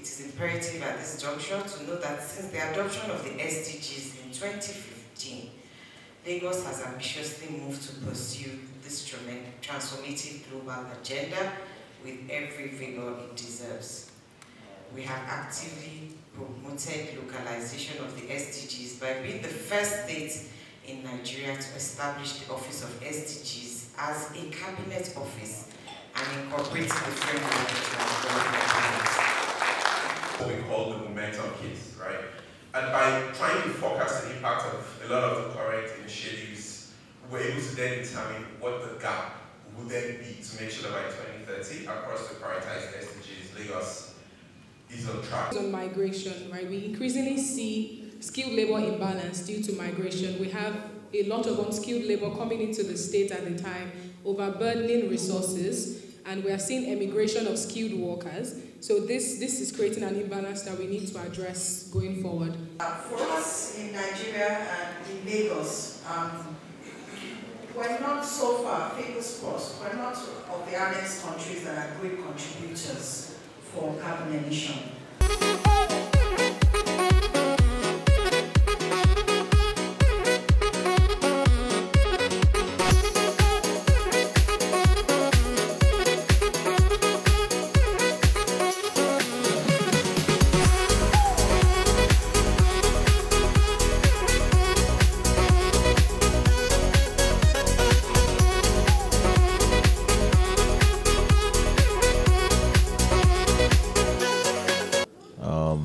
is imperative at this juncture to note that since the adoption of the SDGs in 2015, Lagos has ambitiously moved to pursue this transformative global agenda with every vigor it deserves. We have actively promoted localization of the SDGs by being the first state in Nigeria to establish the Office of SDGs as a cabinet office and incorporating the framework what we call the momentum case, right? And by trying to forecast the impact of a lot of the current initiatives, we're able to then determine what the gap would then be to make sure that by 2030, across the prioritized SDGs, Lagos is on track. On migration, right? We increasingly see skilled labor imbalance due to migration. We have a lot of unskilled labor coming into the state at the time, overburdening resources, and we are seeing emigration of skilled workers. So this is creating an imbalance that we need to address going forward. For us in Nigeria and in Lagos, we're not so far, fingers crossed, we're not of the annex countries that are great contributors for carbon emission.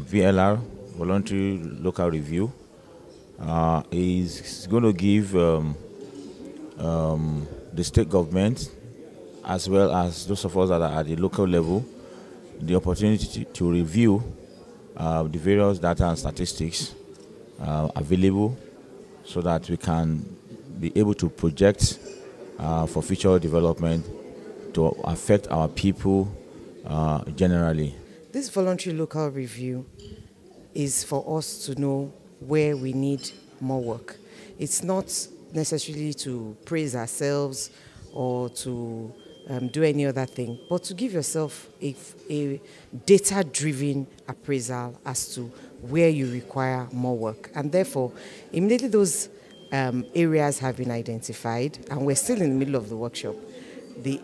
VLR, Voluntary Local Review, is going to give the state government, as well as those of us that are at the local level, the opportunity to review the various data and statistics available so that we can be able to project for future development to affect our people generally. This voluntary local review is for us to know where we need more work. It's not necessarily to praise ourselves or to do any other thing, but to give yourself a data-driven appraisal as to where you require more work. And therefore, immediately those areas have been identified, and we're still in the middle of the workshop. The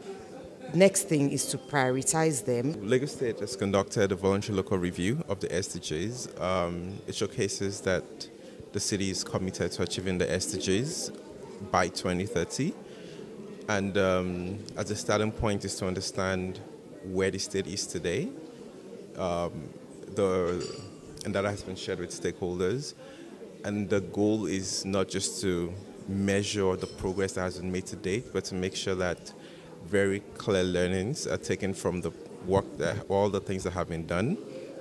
next thing is to prioritize them. Lagos State has conducted a voluntary local review of the SDGs. It showcases that the city is committed to achieving the SDGs by 2030. And as a starting point is to understand where the state is today. And that has been shared with stakeholders. And the goal is not just to measure the progress that has been made to date, but to make sure that very clear learnings are taken from the work, all the things that have been done,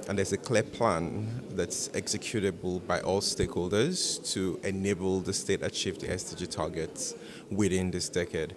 and there's a clear plan that's executable by all stakeholders to enable the state achieve the SDG targets within this decade.